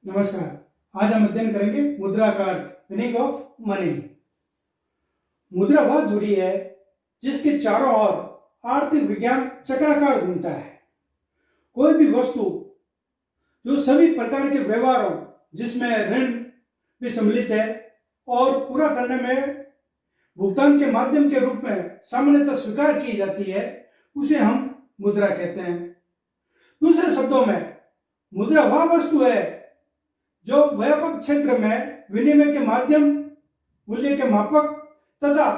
नमस्कार। आज हम अध्ययन करेंगे मुद्रा का अर्थ, मीनिंग ऑफ मनी। मुद्रा वह धुरी है जिसके चारों ओर आर्थिक विज्ञान चक्राकार घूमता है। कोई भी वस्तु जो सभी प्रकार के व्यवहारों जिसमें ऋण भी सम्मिलित है और पूरा करने में भुगतान के माध्यम के रूप में सामान्यतः स्वीकार की जाती है, उसे हम मुद्रा कहते हैं। दूसरे शब्दों में, मुद्रा वह वस्तु है जो व्यापक क्षेत्र में विनिमय के माध्यम, मूल्य के मापक तथा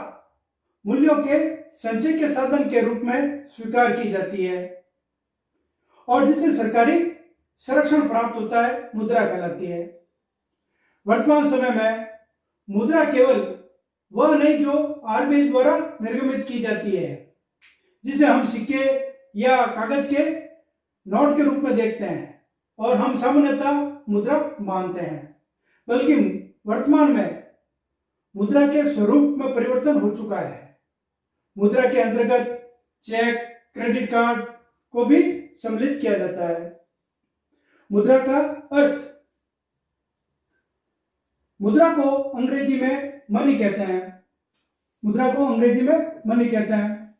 मूल्यों के संचय के साधन के रूप में स्वीकार की जाती है और जिससे सरकारी संरक्षण प्राप्त होता है, मुद्रा कहलाती है। वर्तमान समय में मुद्रा केवल वह नहीं जो आरबीआई द्वारा निर्गमित की जाती है, जिसे हम सिक्के या कागज के नोट के रूप में देखते हैं और हम सामान्यतः मुद्रा मानते हैं, बल्कि वर्तमान में मुद्रा के स्वरूप में परिवर्तन हो चुका है। मुद्रा के अंतर्गत चेक, क्रेडिट कार्ड को भी सम्मिलित किया जाता है। मुद्रा का अर्थ, मुद्रा को अंग्रेजी में मनी कहते हैं। मुद्रा को अंग्रेजी में मनी कहते हैं।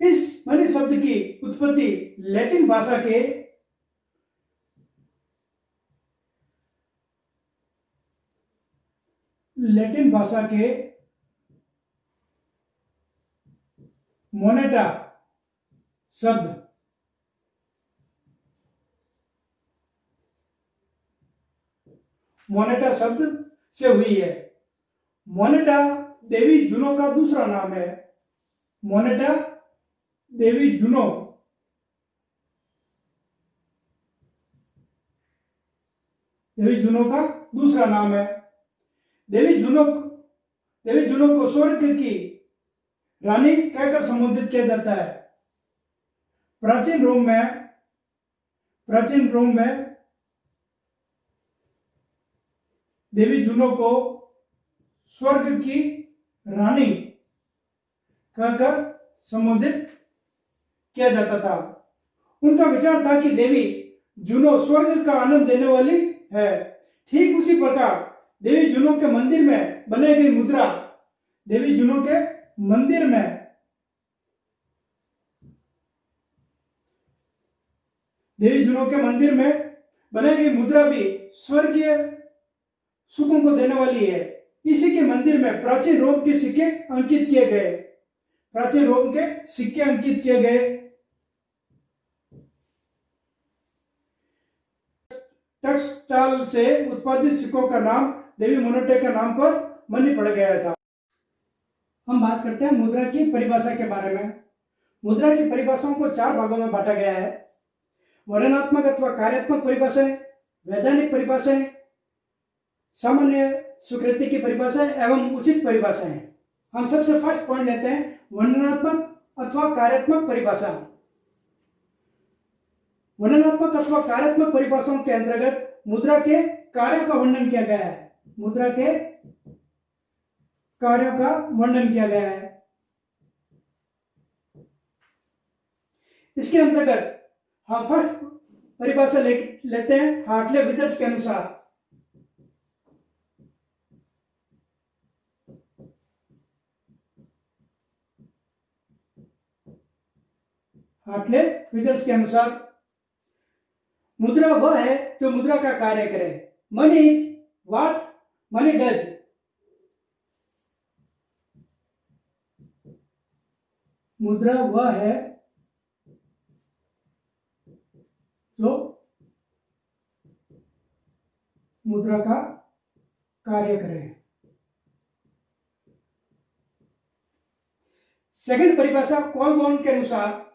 इस मनी शब्द की उत्पत्ति लैटिन भाषा के मोनेटा शब्द से हुई है। मोनेटा देवी जूनो का दूसरा नाम है। मोनेटा देवी जूनो का दूसरा नाम है। देवी जूनो को स्वर्ग की रानी कहकर संबोधित किया जाता है। प्राचीन रोम में देवी जूनो को स्वर्ग की रानी कहकर संबोधित किया जाता था। उनका विचार था कि देवी जूनो स्वर्ग का आनंद देने वाली है। ठीक उसी प्रकार देवी जूनो के मंदिर में बनाई गई मुद्रा, देवी जूनो के मंदिर में बनाई गई मुद्रा भी स्वर्गीय सुखों को देने वाली है। इसी के मंदिर में प्राचीन रोम के सिक्के अंकित किए गए। टेक्सटाइल से उत्पादित सिक्कों का नाम देवी मोनेटा के नाम पर मनी पड़ गया था। हम बात करते हैं मुद्रा की परिभाषा के बारे में। मुद्रा की परिभाषाओं को 4 भागों में बांटा गया है: वर्णनात्मक अथवा कार्यात्मक परिभाषाएं, वैधानिक परिभाषाएं, सामान्य स्वीकृति की परिभाषाएं एवं उचित परिभाषाएं। हम सबसे फर्स्ट पॉइंट लेते हैं वर्णनात्मक अथवा कार्यात्मक परिभाषा। वर्णनात्मक अथवा कार्यात्मक परिभाषाओं के अंतर्गत मुद्रा के कार्यों का वर्णन किया गया है। मुद्रा के कार्यों का वर्णन किया गया है। इसके अंतर्गत हम फर्स्ट परिभाषा लेते हैं हार्टले विदर्स के अनुसार। हार्टले विदर्स के अनुसार मुद्रा वह है जो मुद्रा का कार्य करे। Money is what money does. मुद्रा वह है जो मुद्रा का कार्य करे। सेकंड परिभाषा कॉलबॉर्न के अनुसार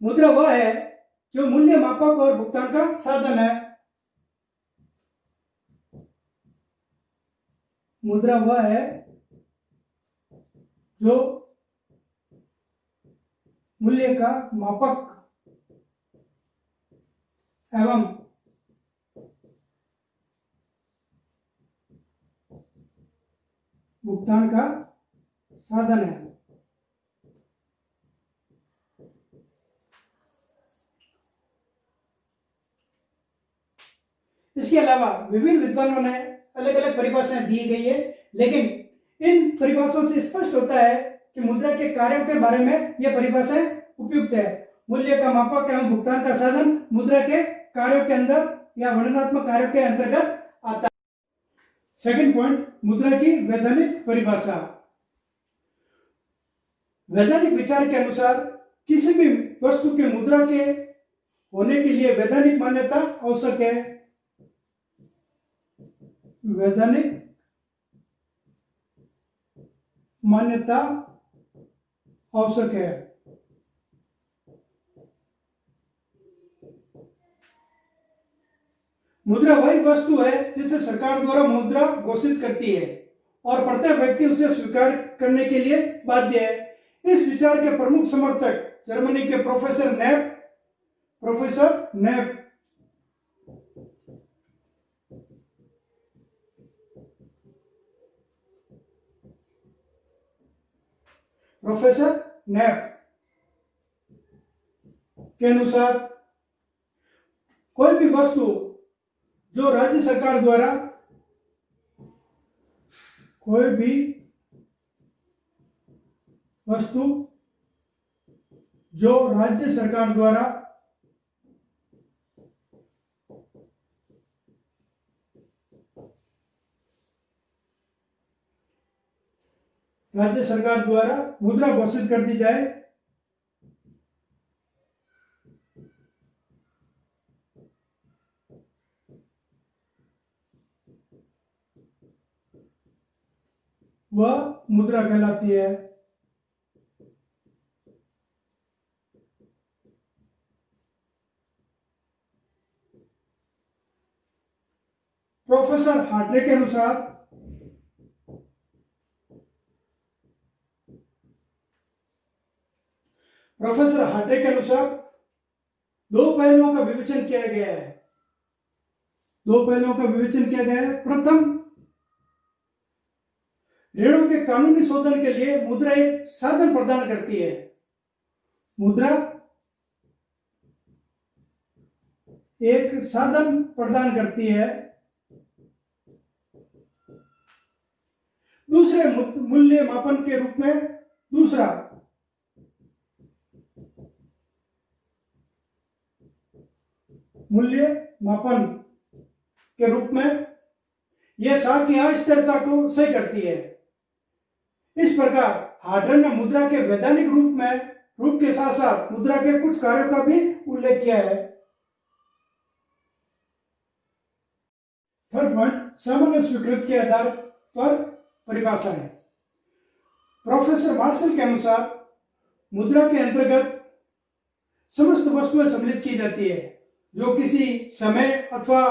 मुद्रा वह है जो मूल्य मापक और भुगतान का साधन है। मुद्रा वह है जो मूल्य का मापक एवं भुगतान का साधन है। इसके अलावा विभिन्न विद्वानों ने अलग अलग परिभाषाएं दी गई है, लेकिन इन परिभाषाओं से स्पष्ट होता है कि मुद्रा के कार्यों के बारे में यह परिभाषाएं उपयुक्त है। मूल्य का मापक एवं भुगतान का साधन मुद्रा के कार्यों के अंदर या वर्णनात्मक कार्यों के अंतर्गत आता है। सेकंड पॉइंट, मुद्रा की वैधानिक परिभाषा। वैधानिक विचार के अनुसार किसी भी वस्तु के मुद्रा के होने के लिए वैधानिक मान्यता आवश्यक है। वैधानिक मान्यता आवश्यक है। मुद्रा वही वस्तु है जिसे सरकार द्वारा मुद्रा घोषित करती है और प्रत्येक व्यक्ति उसे स्वीकार करने के लिए बाध्य है। इस विचार के प्रमुख समर्थक जर्मनी के प्रोफेसर नेप के अनुसार कोई भी वस्तु जो राज्य सरकार द्वारा मुद्रा घोषित कर दी जाए वह मुद्रा कहलाती है। प्रोफेसर हार्ट्रे के अनुसार दो पहलुओं का विवेचन किया गया है। प्रथम, ऋणों के कानूनी शोधन के लिए मुद्रा एक साधन प्रदान करती है। दूसरे, मूल्य मापन के रूप में यह साख की अस्थिरता को सही करती है। इस प्रकार हार्ट्रे ने मुद्रा के वैधानिक रूप के साथ साथ मुद्रा के कुछ कार्यों का भी उल्लेख किया है। थर्ड पॉइंट, सामान्य स्वीकृत के आधार पर परिभाषा है। प्रोफेसर मार्शल के अनुसार मुद्रा के अंतर्गत समस्त वस्तुएं सम्मिलित की जाती है जो किसी समय अथवा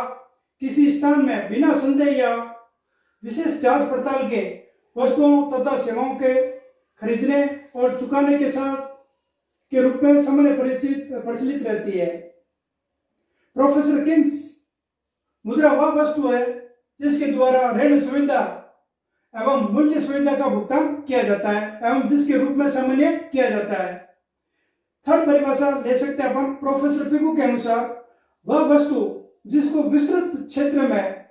किसी स्थान में बिना संदेह या विशेष जांच पड़ताल के वस्तुओं तथा सेवाओं के खरीदने और चुकाने के साथ के रूप में सामान्य प्रचलित रहती है। प्रोफेसर किंग्स, मुद्रा वह वस्तु है जिसके द्वारा ऋण सुविधा एवं मूल्य सुविधा का भुगतान किया जाता है एवं जिसके रूप में सामान्य किया जाता है। थर्ड परिभाषा ले सकते हैं अपन प्रोफेसर पिगू के अनुसार, वह वस्तु जिसको विस्तृत क्षेत्र में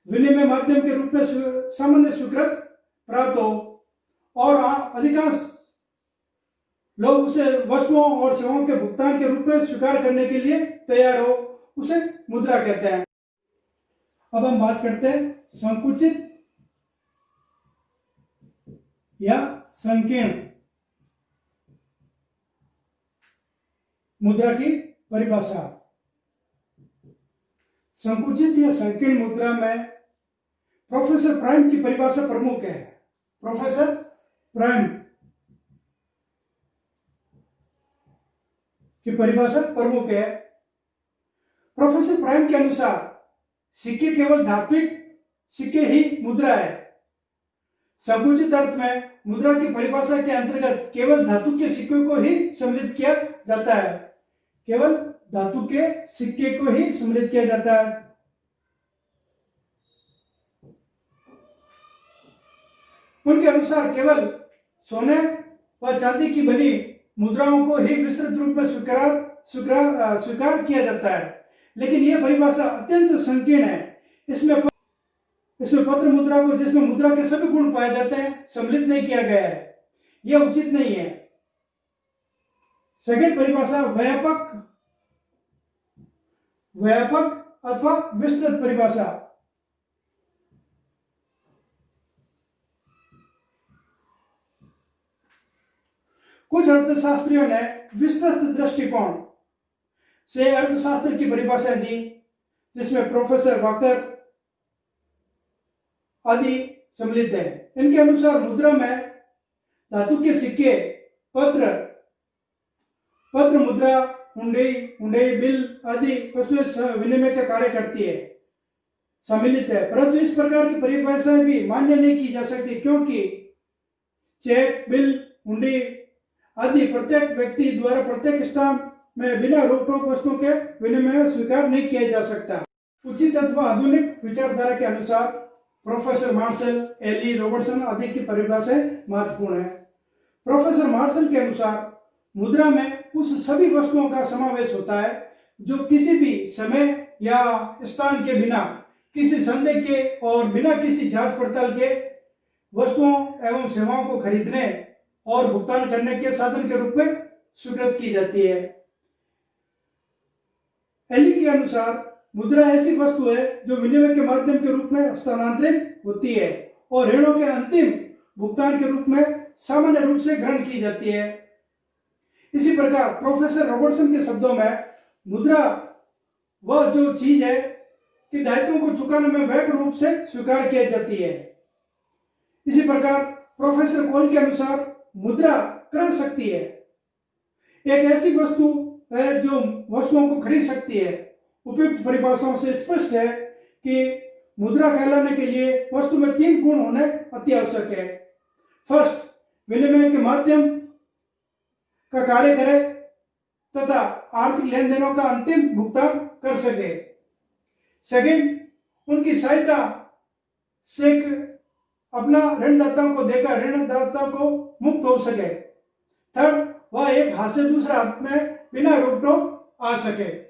विनिमय माध्यम के रूप में सामान्य स्वीकृत प्राप्त हो और अधिकांश लोग उसे वस्तुओं और सेवाओं के भुगतान के रूप में स्वीकार करने के लिए तैयार हो, उसे मुद्रा कहते हैं। अब हम बात करते हैं संकुचित या संकीर्ण मुद्रा की परिभाषा। संकुचित या संकीर्ण मुद्रा में प्रोफेसर प्राइम की परिभाषा प्रमुख है। प्रोफेसर प्राइम की परिभाषा प्रमुख है। प्रोफेसर प्राइम के अनुसार सिक्के केवल धात्विक सिक्के ही मुद्रा है। संकुचित अर्थ में मुद्रा की परिभाषा के अंतर्गत केवल धातु के सिक्के को ही सम्मिलित किया जाता है। केवल धातु के सिक्के को ही सम्मिलित किया जाता है। उनके अनुसार केवल सोने व चांदी की बनी मुद्राओं को ही विस्तृत रूप में स्वीकार किया जाता है, लेकिन यह परिभाषा अत्यंत संकीर्ण है। इसमें पत्र मुद्रा को, जिसमें मुद्रा के सभी गुण पाए जाते हैं, सम्मिलित नहीं किया गया है। यह उचित नहीं है। सेकंड परिभाषा व्यापक अथवा विस्तृत परिभाषा। कुछ अर्थशास्त्रियों ने विस्तृत दृष्टिकोण से अर्थशास्त्र की परिभाषा दी, जिसमें प्रोफेसर वॉकर आदि सम्मिलित है। इनके अनुसार मुद्रा में धातु के सिक्के, पत्र मुद्रा, हुंडई, बिल आदि वस्तुएं विनिमय का कार्य करती है, सम्मिलित है। परंतु इस प्रकार की परिभाषाएं भी मान्य नहीं की जा सकती, क्योंकि चेक, बिल, हुंडी आदि प्रत्येक व्यक्ति द्वारा प्रत्येक स्थान में बिना रोक टोक वस्तुओं के विनिमय स्वीकार नहीं किया जा सकता। उचित अथवा आधुनिक विचारधारा के अनुसार प्रोफेसर मार्शल, एली, रॉबर्टसन आदि की परिभाषाएं महत्वपूर्ण है। प्रोफेसर मार्शल के अनुसार मुद्रा में उस सभी वस्तुओं का समावेश होता है जो किसी भी समय या स्थान के बिना, किसी संदेह के और बिना किसी जांच पड़ताल के वस्तुओं एवं सेवाओं को खरीदने और भुगतान करने के साधन के रूप में स्वीकृत की जाती है। एली के अनुसार मुद्रा ऐसी वस्तु है जो विनिमय के माध्यम के रूप में स्थानांतरित होती है और ऋणों के अंतिम भुगतान के रूप में सामान्य रूप से ग्रहण की जाती है। इसी प्रकार प्रोफेसर रॉबर्टसन के शब्दों में मुद्रा वह जो चीज है कि दायित्वों को चुकाने में वैध रूप से स्वीकार किया जाती है। इसी प्रकार प्रोफेसर कोल के अनुसार मुद्रा क्रय शक्ति है, एक ऐसी वस्तु है जो वस्तुओं को खरीद सकती है। उपयुक्त परिभाषाओं से स्पष्ट है कि मुद्रा कहलाने के लिए वस्तु में 3 गुण होने अति आवश्यक है। फर्स्ट, विनिमय के माध्यम का कार्य करे तथा आर्थिक लेन देनों का अंतिम भुगतान कर सके। सेकंड, उनकी सहायता से अपना ऋणदाताओं को देकर ऋणदाता को मुक्त हो सके। थर्ड, वह एक हाथ से दूसरे हाथ में बिना रोक टोक आ सके।